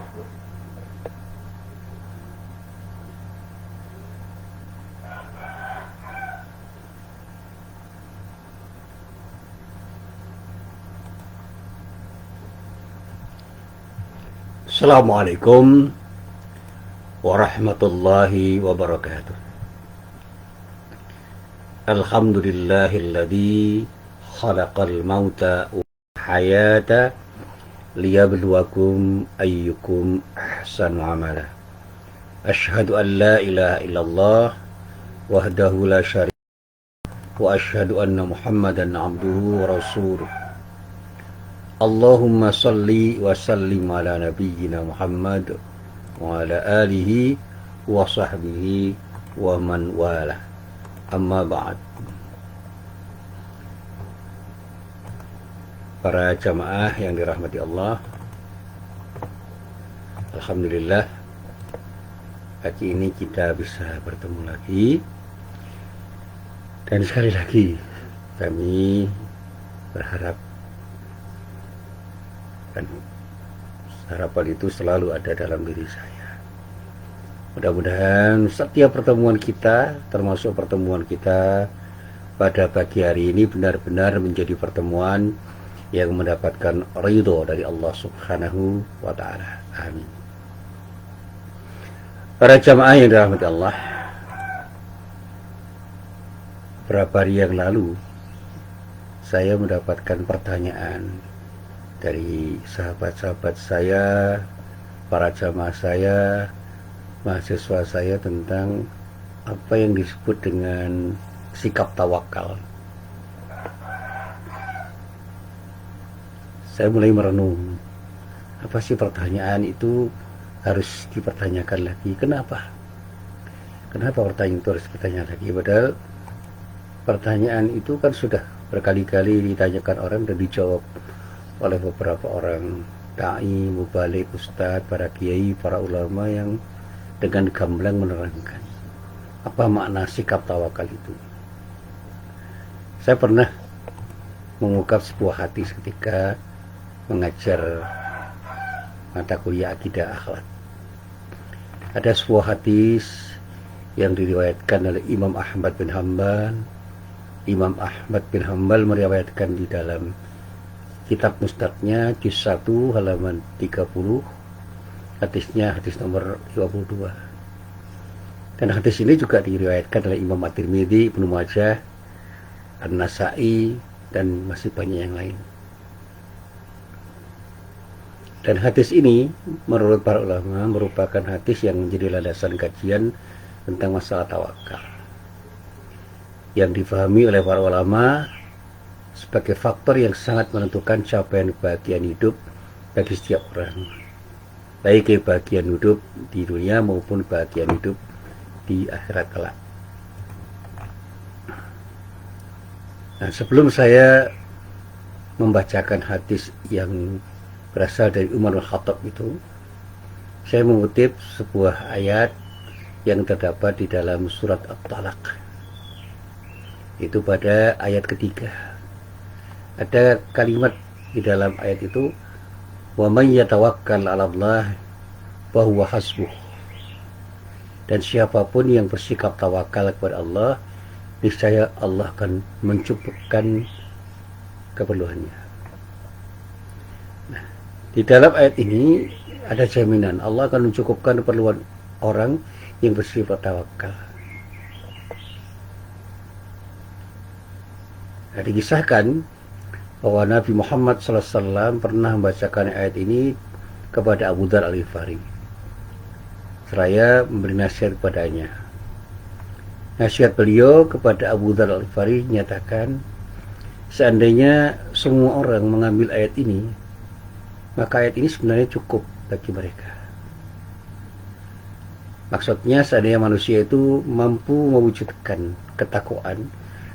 Assalamualaikum warahmatullahi wabarakatuh. Alhamdulillahilladzi khalaqal mauta wal hayata liyabluwakum ayyukum ahsanu amala. Asyhadu an la ilaha illallah wahdahu la syarika wa asyhadu anna Muhammadan abduhu wa rasuluh. Allahumma salli wa sallim ala nabiyyina Muhammad wa ala alihi wa sahbihi wa man wala. Amma ba'd. Para jamaah yang dirahmati Allah, alhamdulillah pagi ini kita bisa bertemu lagi. Dan sekali lagi kami berharap, dan harapan itu selalu ada dalam diri saya. Mudah-mudahan setiap pertemuan kita, termasuk pertemuan kita pada pagi hari ini, benar-benar menjadi pertemuan yang mendapatkan ridho dari Allah Subhanahu wa Ta'ala. Amin. Para jamaah yang dirahmati Allah, beberapa hari yang lalu saya mendapatkan pertanyaan dari sahabat-sahabat saya, para jamaah saya, mahasiswa saya, tentang apa yang disebut dengan sikap tawakal. Saya mulai merenung, apa sih pertanyaan itu harus dipertanyakan lagi? Kenapa pertanyaan itu harus dipertanyakan lagi? Padahal pertanyaan itu kan sudah berkali-kali ditanyakan orang dan dijawab oleh beberapa orang da'i, mubalik, ustadz, para kiai, para ulama yang dengan gamblang menerangkan apa makna sikap tawakal itu. Saya pernah mengungkap sebuah hadis ketika mengajar mata kuliah akidah akhlak. Ada sebuah hadis yang diriwayatkan oleh Imam Ahmad bin Hanbal. Imam Ahmad bin Hanbal meriwayatkan di dalam kitab Mustadnya juz 1 halaman 30, hadisnya hadis nomor 52. Dan hadis ini juga diriwayatkan oleh Imam At-Tirmidzi, Ibnu Majah, An-Nasa'i, dan masih banyak yang lain. Dan hadis ini menurut para ulama merupakan hadis yang menjadi landasan kajian tentang masalah tawakal, yang difahami oleh para ulama sebagai faktor yang sangat menentukan capaian kebahagiaan hidup bagi setiap orang, baik kebahagiaan hidup di dunia maupun kebahagiaan hidup di akhirat kelak. Nah, sebelum saya membacakan hadis yang berasal dari Umar bin Khattab itu, saya mengutip sebuah ayat yang terdapat di dalam surat At-Talaq. Itu pada ayat ketiga. Ada kalimat di dalam ayat itu, wa man yatawakkal 'ala Allah fa huwa hasbuh. Dan siapapun yang bersikap tawakal kepada Allah, niscaya Allah akan mencukupkan keperluannya. Nah, di dalam ayat ini ada jaminan Allah akan mencukupkan keperluan orang yang bersifat tawakal. Nah, dikisahkan bahwa Nabi Muhammad SAW pernah membacakan ayat ini kepada Abu Dzar Al-Ghifari seraya memberi nasihat kepadanya. Nasihat beliau kepada Abu Dzar Al-Ghifari nyatakan, seandainya semua orang mengambil ayat ini, maka ayat ini sebenarnya cukup bagi mereka. Maksudnya, seandainya manusia itu mampu mewujudkan ketakwaan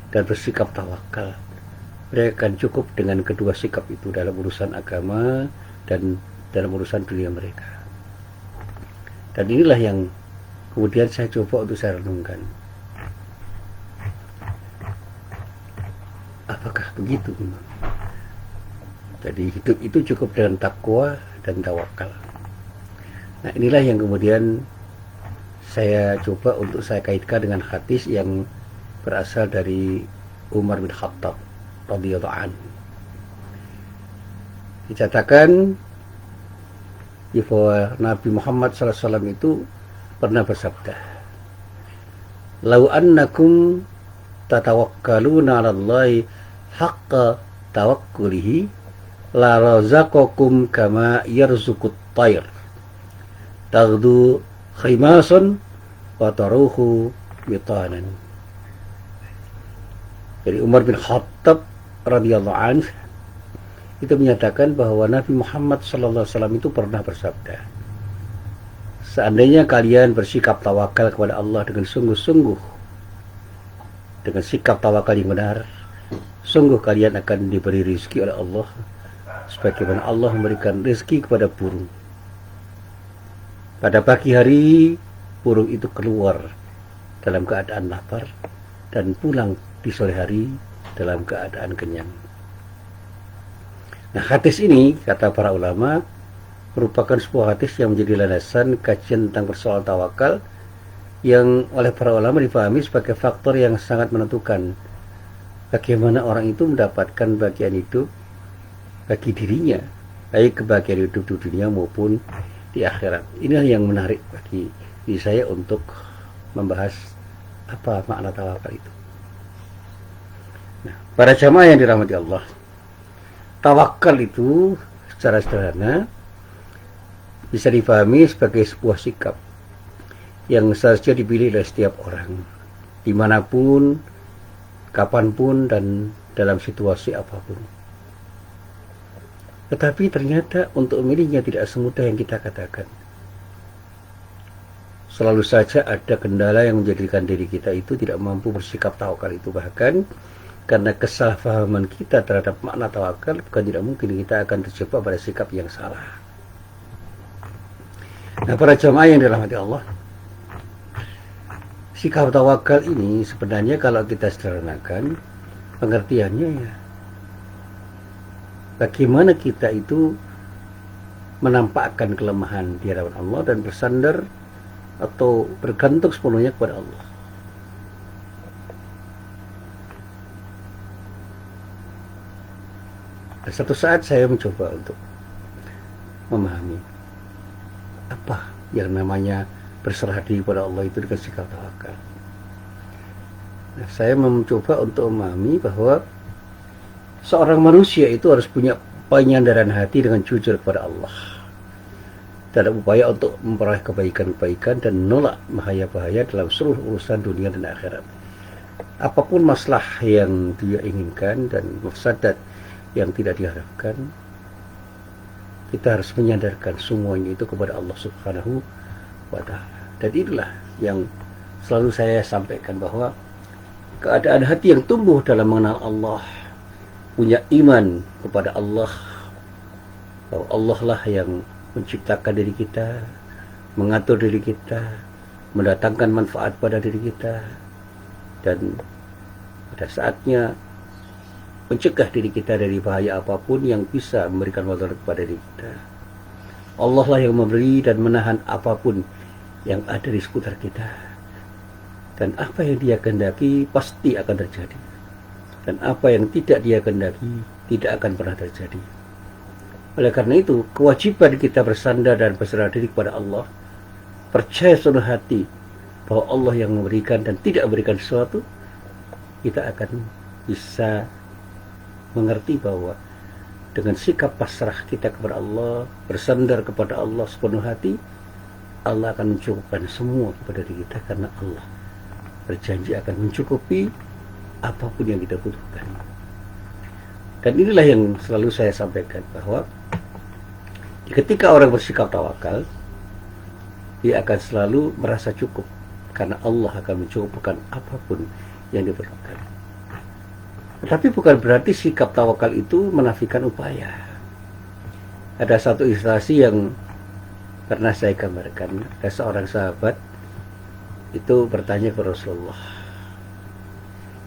dan bersikap tawakal, mereka akan cukup dengan kedua sikap itu dalam urusan agama dan dalam urusan dunia mereka. Dan inilah yang kemudian saya coba untuk saya renungkan. Apakah begitu? Jadi hidup itu cukup dengan takwa dan tawakal. Nah, inilah yang kemudian saya coba untuk saya kaitkan dengan hadis yang berasal dari Umar bin Khattab radhiyallahu anhu. Dicatatkan bahwa Nabi Muhammad SAW itu pernah bersabda, "Lau annakum tatawakkaluna 'ala Allahi haqqa tawakkulihi la razaqakum kama yarzuqut tayr taghdu khimasan wa taruhu bitanan." Jadi Umar bin Khattab radhiyallahu anhu itu menyatakan bahwa Nabi Muhammad SAW itu pernah bersabda, seandainya kalian bersikap tawakal kepada Allah dengan sungguh-sungguh, dengan sikap tawakal yang benar, sungguh kalian akan diberi rezeki oleh Allah sebagaimana Allah memberikan rezeki kepada burung. Pada pagi hari burung itu keluar dalam keadaan lapar dan pulang di sore hari dalam keadaan kenyang. Nah, hadis ini, kata para ulama, merupakan sebuah hadis yang menjadi landasan kajian tentang persoalan tawakal yang oleh para ulama dipahami sebagai faktor yang sangat menentukan bagaimana orang itu mendapatkan bagian hidup bagi dirinya, baik kebahagiaan hidup di dunia maupun di akhirat. Inilah yang menarik bagi diri saya untuk membahas apa makna tawakal itu. Nah, para jamaah yang dirahmati Allah, tawakal itu secara sederhana bisa dipahami sebagai sebuah sikap yang seharusnya dipilih oleh setiap orang, dimanapun, kapanpun, dan dalam situasi apapun. Tetapi ternyata untuk memilihnya tidak semudah yang kita katakan. Selalu saja ada kendala yang menjadikan diri kita itu tidak mampu bersikap tawakal itu. Bahkan karena kesalahpahaman kita terhadap makna tawakal, bukan tidak mungkin kita akan terjebak pada sikap yang salah. Nah, para jamaah yang dirahmati Allah, sikap tawakal ini sebenarnya kalau kita sederhanakan pengertiannya ya, bagaimana kita itu menampakkan kelemahan di hadapan Allah dan bersandar atau bergantung sepenuhnya kepada Allah. Satu saat saya mencoba untuk memahami apa yang namanya berserah diri kepada Allah itu dengan sikap tawakal. Nah, saya mencoba untuk memahami bahwa seorang manusia itu harus punya penyandaran hati dengan jujur kepada Allah dalam upaya untuk memperoleh kebaikan-kebaikan dan menolak bahaya-bahaya dalam seluruh urusan dunia dan akhirat. Apapun masalah yang dia inginkan dan mafsadat yang tidak diharapkan, kita harus menyandarkan semuanya itu kepada Allah Subhanahu wa Ta'ala. Dan inilah yang selalu saya sampaikan, bahwa keadaan hati yang tumbuh dalam mengenal Allah, punya iman kepada Allah, bahwa Allah lah yang menciptakan diri kita, mengatur diri kita, mendatangkan manfaat pada diri kita, dan pada saatnya mencegah diri kita dari bahaya apapun yang bisa memberikan mudarat kepada diri kita. Allah lah yang memberi dan menahan apapun yang ada di sekitar kita. Dan apa yang dia kehendaki pasti akan terjadi. Dan apa yang tidak dia kehendaki tidak akan pernah terjadi. Oleh karena itu, kewajiban kita bersandar dan berserah diri kepada Allah, percaya sepenuh hati bahwa Allah yang memberikan dan tidak memberikan sesuatu, kita akan bisa mengerti bahwa dengan sikap pasrah kita kepada Allah, bersandar kepada Allah sepenuh hati, Allah akan mencukupkan semua kepada diri kita, karena Allah berjanji akan mencukupi apapun yang kita butuhkan. Dan inilah yang selalu saya sampaikan, bahwa ketika orang bersikap tawakal, dia akan selalu merasa cukup, karena Allah akan mencukupkan apapun yang diperlukan. Tetapi bukan berarti sikap tawakal itu menafikan upaya. Ada satu ilustrasi yang pernah saya gambarkan. Ada seorang sahabat itu bertanya kepada Rasulullah,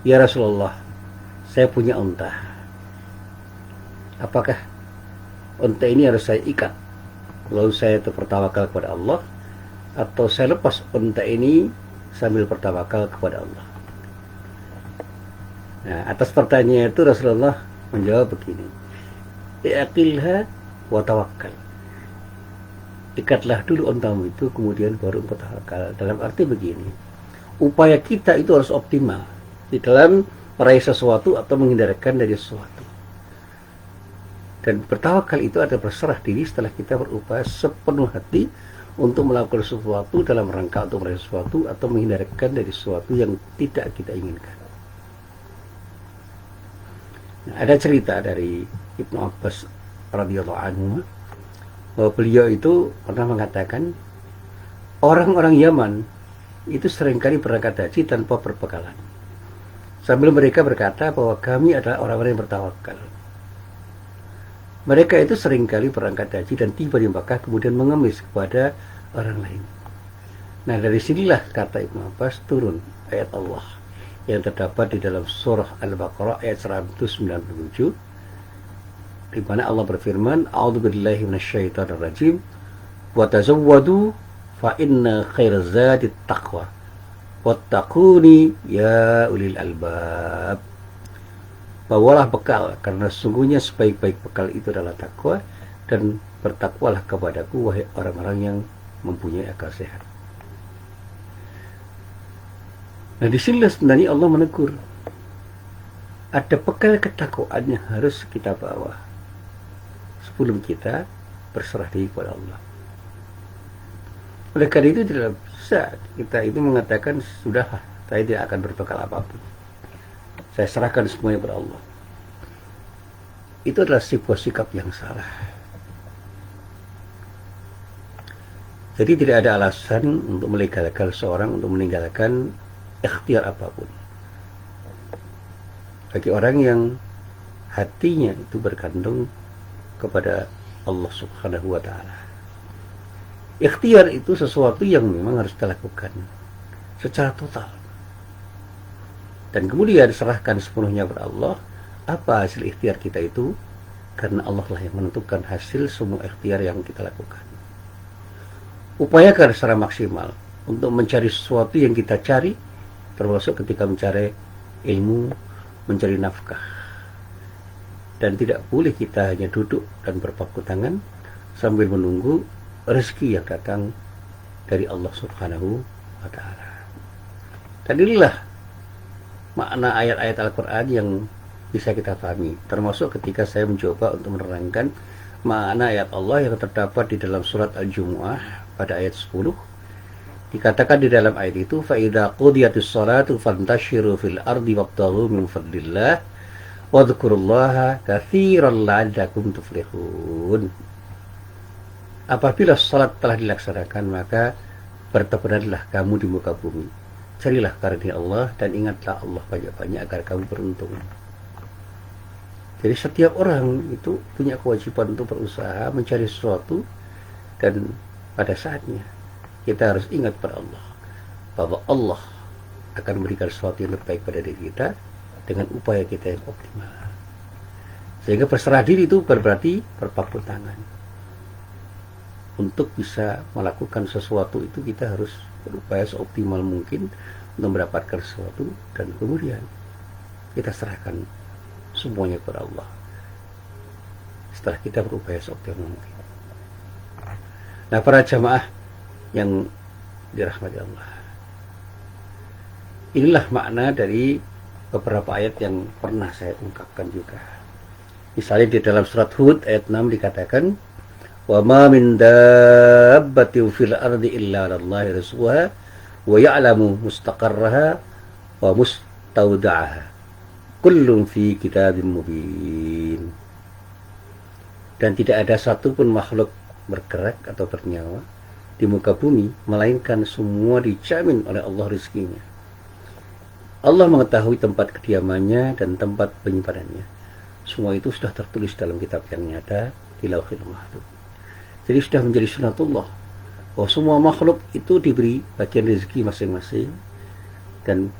"Ya Rasulullah, saya punya unta. Apakah unta ini harus saya ikat lalu saya bertawakal kepada Allah, atau saya lepas unta ini sambil bertawakal kepada Allah. Nah, atas pertanyaan itu Rasulullah menjawab begini, i'aqilha wa tawakkal. Ikatlah dulu untamu itu, kemudian baru bertawakal. Dalam arti begini, upaya kita itu harus optimal di dalam meraih sesuatu atau menghindarkan dari sesuatu. Dan bertawakal itu adalah berserah diri setelah kita berupaya sepenuh hati untuk melakukan sesuatu dalam rangka untuk meraih sesuatu atau menghindarkan dari sesuatu yang tidak kita inginkan. Nah, ada cerita dari Ibnu Abbas radhiyallahu anhu bahwa beliau itu pernah mengatakan orang-orang Yaman itu seringkali berangkat haji tanpa berbekalan, sambil mereka berkata bahwa kami adalah orang-orang yang bertawakal. Mereka itu seringkali berangkat haji dan tiba di Makkah kemudian mengemis kepada orang lain. Nah, dari sinilah kata Ibnu Abbas turun ayat Allah yang terdapat di dalam surah Al-Baqarah ayat 197, di mana Allah berfirman, a'udzubillahi minasyaitonir rajim, wa tazawwadu fa inna khairaz zadi taqwa wattaquni ya ulil albab. Bawalah bekal, karena sungguhnya sebaik-baik bekal itu adalah takwa, dan bertakwalah kepadaku wahai orang-orang yang mempunyai akal sehat. Nah, di sini sebenarnya Allah menegur, ada bekal ketakwaan yang harus kita bawa sebelum kita berserah diri kepada Allah. Oleh karena itu tidak bisa kita itu mengatakan, sudahlah, saya tidak akan berbekal apapun, saya serahkan semuanya kepada Allah. Itu adalah sebuah sikap yang salah. Jadi tidak ada alasan untuk melegalkan seorang untuk meninggalkan ikhtiar apapun. Bagi orang yang hatinya itu bergantung kepada Allah Subhanahu wa Ta'ala, ikhtiar itu sesuatu yang memang harus dilakukan secara total, dan kemudian serahkan sepenuhnya kepada Allah. Apa hasil ikhtiar kita itu? Karena Allah lah yang menentukan hasil semua ikhtiar yang kita lakukan. Upayakan secara maksimal untuk mencari sesuatu yang kita cari, termasuk ketika mencari ilmu, mencari nafkah. Dan tidak boleh kita hanya duduk dan berpangku tangan sambil menunggu rezeki yang datang dari Allah Subhanahu wa Ta'ala. Dan inilah makna ayat-ayat Al-Quran yang bisa kita pahami, termasuk ketika saya mencoba untuk menerangkan makna ayat Allah yang terdapat di dalam surat Al-Jumu'ah pada ayat 10. Dikatakan di dalam ayat itu, فَإِذَا قُضِيَتِ الصَّلَاةُ فَانْتَشِرُوا فِي الْأَرْضِ وَابْتَغُوا مِنْ فَضْلِ اللَّهِ وَاذْكُرُوا اللَّهَ كَثِيرًا لَعَلَّكُمْ تُفْلِحُونَ. Apabila salat telah dilaksanakan, maka bertebaranlah kamu di muka bumi, carilah karunia Allah, dan ingatlah Allah banyak-banyak agar kamu beruntung. Jadi setiap orang itu punya kewajiban untuk berusaha mencari sesuatu, dan pada saatnya kita harus ingat pada Allah bahwa Allah akan memberikan sesuatu yang terbaik pada diri kita dengan upaya kita yang optimal. Sehingga berserah diri itu berarti berpangku tangan. Untuk bisa melakukan sesuatu itu kita harus berupaya seoptimal mungkin untuk mendapatkan sesuatu, dan kemudian kita serahkan semuanya kepada Allah setelah kita berupaya seoptimal mungkin. Nah, para jamaah yang dirahmati Allah, inilah makna dari beberapa ayat yang pernah saya ungkapkan juga. Misalnya di dalam surat Hud ayat 6 dikatakan, wa ma min dabbatin fil ardi illa 'alallahi rizquha wa ya'lamu mustaqarraha wa mustawda'aha kullun fi kitabim mubin. Dan tidak ada satupun makhluk bergerak atau bernyawa di muka bumi melainkan semua dijamin oleh Allah rezekinya. Allah mengetahui tempat kediamannya dan tempat penyimpanannya. Semua itu sudah tertulis dalam kitab yang nyata di Lauhil Mahfuz. Jadi sudah menjadi sunatullah bahwa semua makhluk itu diberi bagian rezeki masing-masing, dan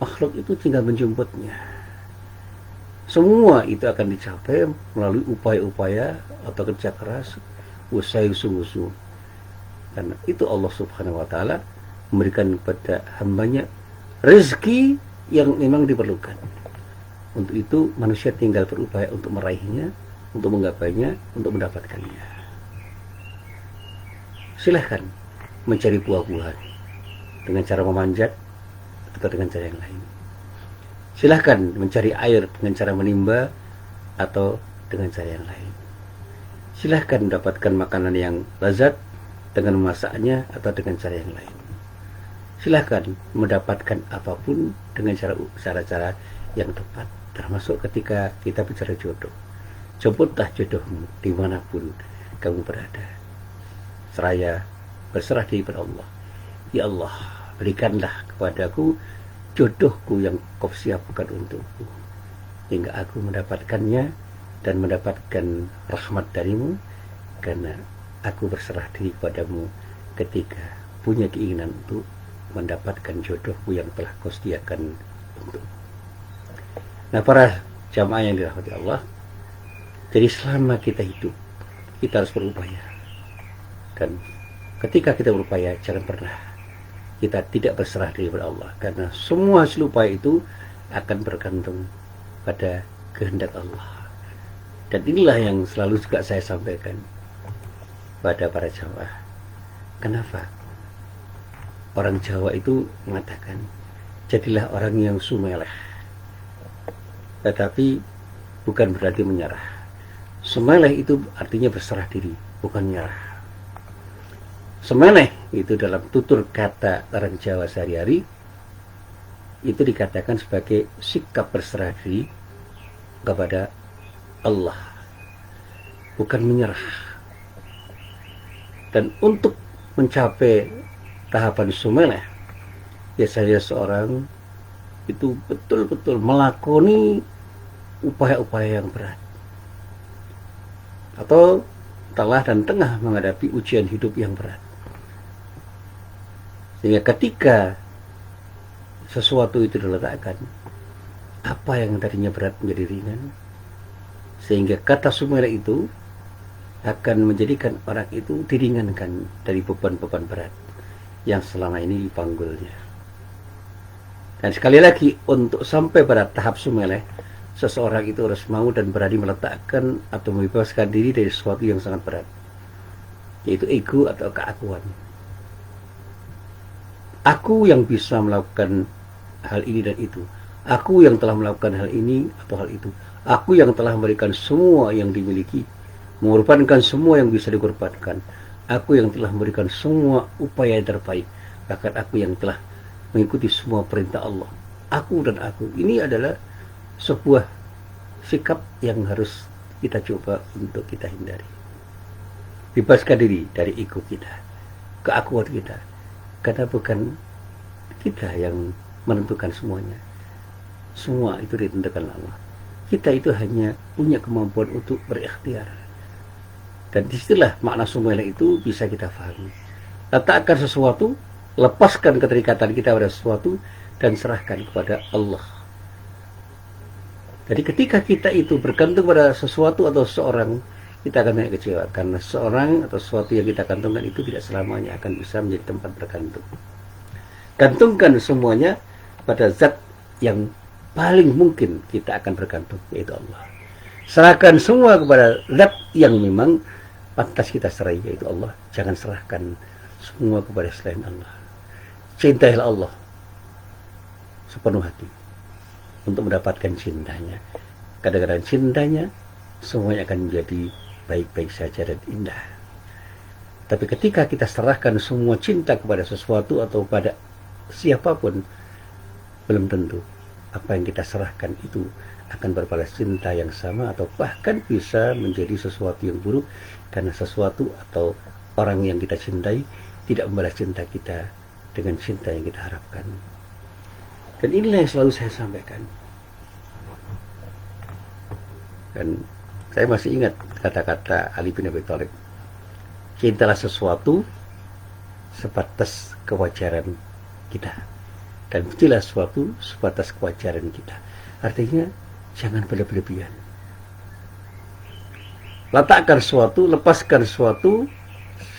makhluk itu tinggal menjemputnya. Semua itu akan dicapai melalui upaya-upaya atau kerja keras usaha yang sungguh-sungguh. Karena itu Allah Subhanahu wa taala memberikan kepada hambanya rezeki yang memang diperlukan. Untuk itu manusia tinggal berupaya untuk meraihnya, untuk menggapainya, untuk mendapatkannya. Silahkan mencari buah-buahan dengan cara memanjat atau dengan cara yang lain. Silahkan mencari air dengan cara menimba atau dengan cara yang lain. Silahkan mendapatkan makanan yang lezat dengan memasaknya atau dengan cara yang lain. Silahkan mendapatkan apapun dengan cara-cara yang tepat, termasuk ketika kita bicara jodoh. Jemputlah jodohmu dimanapun kamu berada. Seraya berserah diri pada Allah. Ya Allah, berikanlah kepadaku jodohku yang kau siapkan untukku, hingga aku mendapatkannya dan mendapatkan rahmat darimu, karena aku berserah diri padamu ketika punya keinginan untuk mendapatkan jodohku yang telah kau sediakan untuk. Nah, para jamaah yang dirahmati Allah, jadi selama kita hidup, kita harus berupaya. Dan ketika kita berupaya, jangan pernah kita tidak berserah diri kepada Allah, karena semua hasil upaya itu akan bergantung pada kehendak Allah. Dan inilah yang selalu juga saya sampaikan pada para jamaah. Kenapa? Orang Jawa itu mengatakan, jadilah orang yang sumeleh. Tetapi bukan berarti menyerah. Sumeleh itu artinya berserah diri, bukan menyerah. Sumeleh itu dalam tutur kata orang Jawa sehari-hari itu dikatakan sebagai sikap berserah diri kepada Allah, bukan menyerah. Dan untuk mencapai tahapan sumeleh, biasanya seorang itu betul-betul melakoni upaya-upaya yang berat, atau telah dan tengah menghadapi ujian hidup yang berat. Sehingga ketika sesuatu itu diletakkan, apa yang tadinya berat menjadi ringan, sehingga kata sumeleh itu akan menjadikan orang itu diringankan dari beban-beban berat yang selama ini dipanggulnya. Dan sekali lagi, untuk sampai pada tahap sumeleh, seseorang itu harus mau dan berani meletakkan atau membebaskan diri dari sesuatu yang sangat berat, yaitu ego atau keakuan. Aku yang bisa melakukan hal ini dan itu. Aku yang telah melakukan hal ini atau hal itu. Aku yang telah memberikan semua yang dimiliki, mengorbankan semua yang bisa dikorbankan. Aku yang telah memberikan semua upaya yang terbaik. Bahkan aku yang telah mengikuti semua perintah Allah. Aku dan aku. Ini adalah sebuah sikap yang harus kita coba untuk kita hindari. Bebaskan diri dari ego kita, keakuan kita. Karena bukan kita yang menentukan semuanya. Semua itu ditentukan Allah. Kita itu hanya punya kemampuan untuk berikhtiar. Dan disitulah makna sumeleh itu bisa kita pahami. Letakkan sesuatu, lepaskan keterikatan kita pada sesuatu, dan serahkan kepada Allah. Jadi ketika kita itu bergantung pada sesuatu atau seorang, kita akan banyak kecewa. Karena seorang atau sesuatu yang kita gantungkan itu tidak selamanya akan bisa menjadi tempat bergantung. Gantungkan semuanya pada zat yang paling mungkin kita akan bergantung, yaitu Allah. Serahkan semua kepada zat yang memang pantas kita serahi, yaitu Allah. Jangan serahkan semua kepada selain Allah. Cintailah Allah sepenuh hati untuk mendapatkan cintanya. Kadang-kadang cintanya semuanya akan menjadi baik-baik saja dan indah. Tapi ketika kita serahkan semua cinta kepada sesuatu atau pada siapapun, belum tentu apa yang kita serahkan itu akan berbalas cinta yang sama, atau bahkan bisa menjadi sesuatu yang buruk, karena sesuatu atau orang yang kita cintai tidak membalas cinta kita dengan cinta yang kita harapkan. Dan inilah yang selalu saya sampaikan. Dan saya masih ingat kata-kata Ali bin Abi Thalib, cintalah sesuatu sebatas kewajaran kita, dan bencilah sesuatu sebatas kewajaran kita. Artinya jangan berlebihan. letakkan sesuatu, lepaskan sesuatu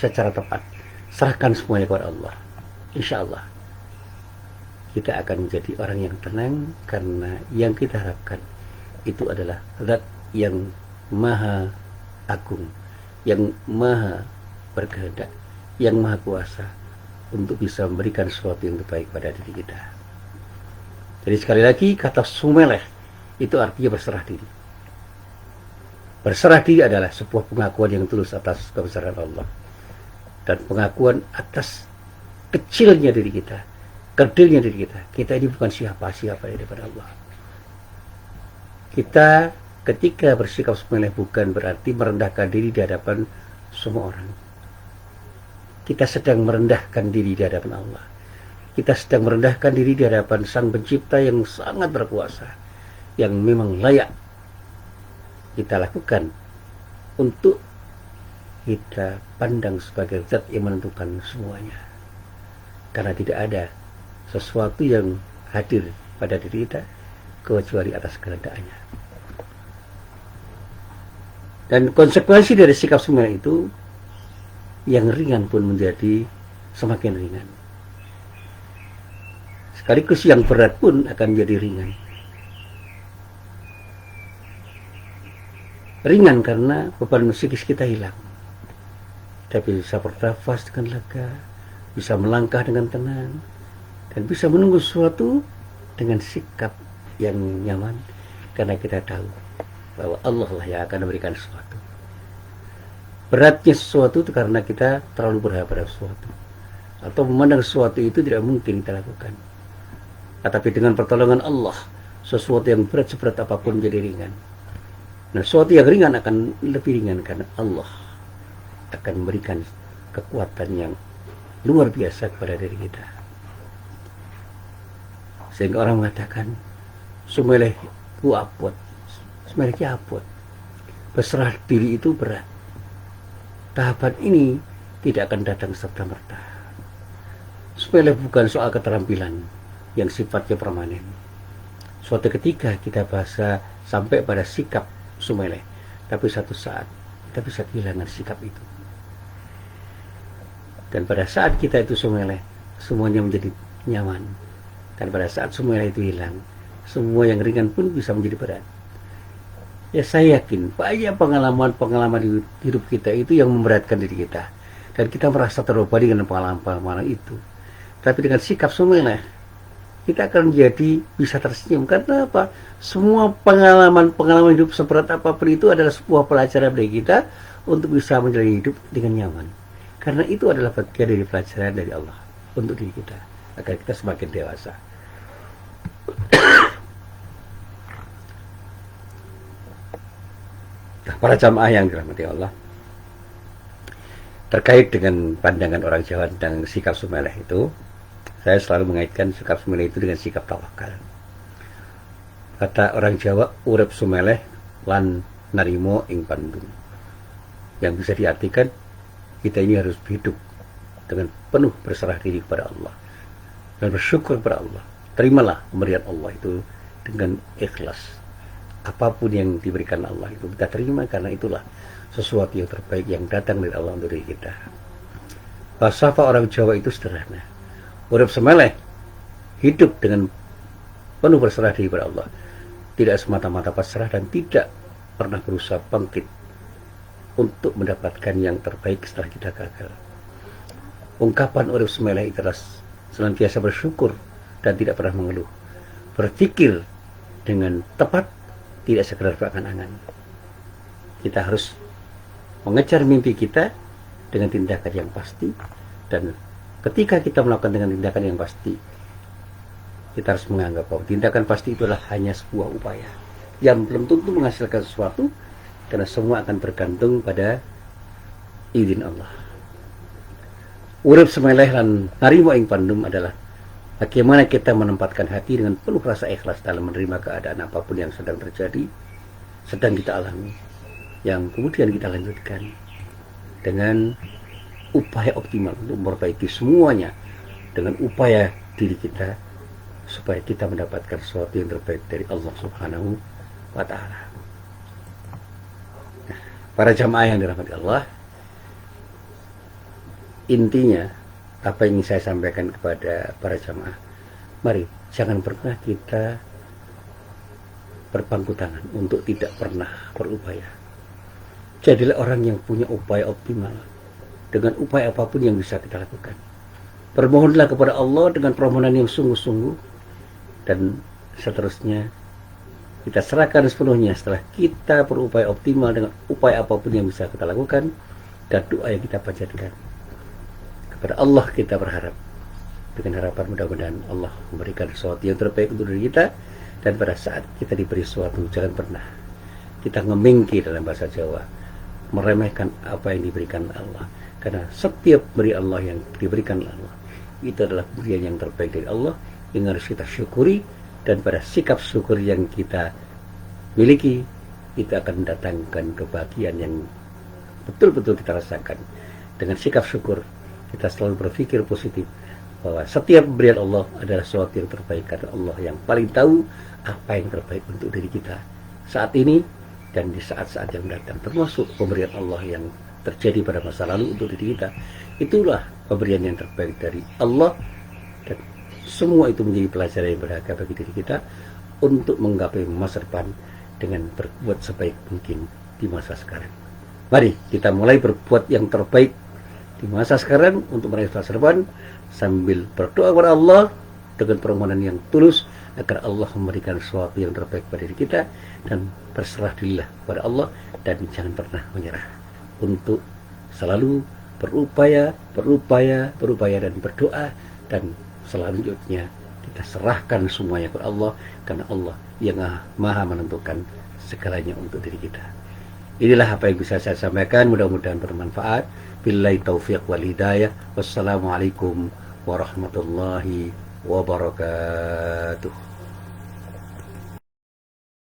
secara tepat, serahkan semuanya kepada Allah. Insya Allah kita akan menjadi orang yang tenang, karena yang kita harapkan itu adalah zat yang maha agung, yang maha berkehendak, yang maha kuasa untuk bisa memberikan sesuatu yang terbaik pada diri kita. Jadi sekali lagi, kata sumeleh itu artinya berserah diri. Berserah diri adalah sebuah pengakuan yang tulus atas kebesaran Allah, dan pengakuan atas kecilnya diri kita, kerdilnya diri kita. Kita ini bukan siapa-siapa daripada Allah. Kita ketika bersikap sumeleh bukan berarti merendahkan diri di hadapan semua orang. Kita sedang merendahkan diri di hadapan Allah. Kita sedang merendahkan diri di hadapan Sang Pencipta yang sangat berkuasa, yang memang layak kita lakukan untuk kita pandang sebagai zat yang menentukan semuanya. Karena tidak ada sesuatu yang hadir pada diri kita kecuali atas kehendaknya. Dan konsekuensi dari sikap sumeleh itu, yang ringan pun menjadi semakin ringan, sekaligus yang berat pun akan menjadi ringan. Ringan karena beban psikis kita hilang, tapi bisa bernafas dengan lega, bisa melangkah dengan tenang, dan bisa menunggu sesuatu dengan sikap yang nyaman, karena kita tahu bahwa Allah lah yang akan memberikan sesuatu. Beratnya sesuatu itu karena kita terlalu berharap pada sesuatu, atau memandang sesuatu itu tidak mungkin kita lakukan. Tetapi dengan pertolongan Allah, sesuatu yang berat seberat apapun menjadi ringan. Nah, sesuatu yang ringan akan lebih ringan karena Allah akan memberikan kekuatan yang luar biasa kepada diri kita. Sehingga orang mengatakan, sumeleh ku apot. Sumeleh ki apot. Berserah diri itu berat. Tahapan ini tidak akan datang serta-merta. Sumeleh bukan soal keterampilan yang sifatnya permanen. Suatu ketika kita bahasa sampai pada sikap sumeleh, tapi satu saat kita bisa kehilangan sikap itu. Dan pada saat kita itu sumeleh, semuanya menjadi nyaman. Dan pada saat sumeleh itu hilang, semua yang ringan pun bisa menjadi berat. Ya, saya yakin banyak pengalaman-pengalaman di hidup kita itu yang memberatkan diri kita, dan kita merasa terbebani dengan pengalaman-pengalaman itu. Tapi dengan sikap sumeleh, kita akan menjadi bisa tersenyum. Karena apa? Semua pengalaman-pengalaman hidup seberat apapun itu adalah sebuah pelajaran bagi kita untuk bisa menjalani hidup dengan nyaman. Karena itu adalah bagian dari pelajaran dari Allah untuk diri kita, agar kita semakin dewasa. Nah, para jamaah yang dirahmati Allah, terkait dengan pandangan orang Jawa tentang sikap sumeleh itu, saya selalu mengaitkan sikap sumeleh itu dengan sikap tawakal. Kata orang Jawa, urip sumeleh lan narimo ing pandung. Yang bisa diartikan, kita ini harus hidup dengan penuh berserah diri kepada Allah dan bersyukur kepada Allah. Terimalah pemberian Allah itu dengan ikhlas. Apapun yang diberikan Allah itu kita terima, karena itulah sesuatu yang terbaik yang datang dari Allah untuk diri kita. Falsafah orang Jawa itu sederhana. Urip sumeleh, hidup dengan penuh berserah diri kepada Allah, tidak semata-mata pasrah dan tidak pernah berusaha bangkit untuk mendapatkan yang terbaik setelah kita gagal. Ungkapan urip sumeleh itu adalah senantiasa bersyukur dan tidak pernah mengeluh, berpikir dengan tepat, tidak sekedar berangan-angan. Kita harus mengejar mimpi kita dengan tindakan yang pasti, dan ketika kita melakukan dengan tindakan yang pasti, kita harus menganggap bahwa tindakan pasti itu adalah hanya sebuah upaya yang belum tentu menghasilkan sesuatu, karena semua akan bergantung pada izin Allah. Urip sumeleh lan narimo ing pandum adalah bagaimana kita menempatkan hati dengan penuh rasa ikhlas dalam menerima keadaan apapun yang sedang terjadi, sedang kita alami, yang kemudian kita lanjutkan dengan upaya optimal untuk memperbaiki semuanya, dengan upaya diri kita supaya kita mendapatkan sesuatu yang terbaik dari Allah Subhanahu wa Ta'ala. Para jamaah yang dirahmati Allah, intinya apa yang ingin saya sampaikan kepada para jamaah, mari jangan pernah kita berpangku tangan untuk tidak pernah berupaya. Jadilah orang yang punya upaya optimal dengan upaya apapun yang bisa kita lakukan. Bermohonlah kepada Allah dengan permohonan yang sungguh-sungguh, dan seterusnya kita serahkan sepenuhnya setelah kita berupaya optimal dengan upaya apapun yang bisa kita lakukan, dan doa yang kita panjatkan kepada Allah. Kita berharap dengan harapan mudah-mudahan Allah memberikan sesuatu yang terbaik untuk diri kita. Dan pada saat kita diberi sesuatu, jangan pernah kita ngemingki, dalam bahasa Jawa, meremehkan apa yang diberikan Allah. Karena setiap beri Allah yang diberikan Allah itu adalah pemberian yang terbaik dari Allah yang harus kita syukuri. Dan pada sikap syukur yang kita miliki, itu akan mendatangkan kebahagiaan yang betul-betul kita rasakan. Dengan sikap syukur, kita selalu berpikir positif bahwa setiap pemberian Allah adalah sesuatu yang terbaik, karena Allah yang paling tahu apa yang terbaik untuk diri kita saat ini dan di saat-saat yang datang, termasuk pemberian Allah yang terjadi pada masa lalu untuk diri kita. Itulah pemberian yang terbaik dari Allah, dan semua itu menjadi pelajaran yang berharga bagi diri kita untuk menggapai masa depan dengan berbuat sebaik mungkin di masa sekarang. Mari kita mulai berbuat yang terbaik di masa sekarang untuk meraih masa depan, sambil berdoa kepada Allah dengan permohonan yang tulus agar Allah memberikan sesuatu yang terbaik pada diri kita, dan berserah dirilah kepada Allah dan jangan pernah menyerah untuk selalu berupaya dan berdoa, dan selanjutnya kita serahkan semuanya kepada Allah, karena Allah yang maha menentukan segalanya untuk diri kita. Inilah apa yang bisa saya sampaikan, mudah-mudahan bermanfaat. Billahi taufiq wal hidayah. Wassalamualaikum warahmatullahi wabarakatuh.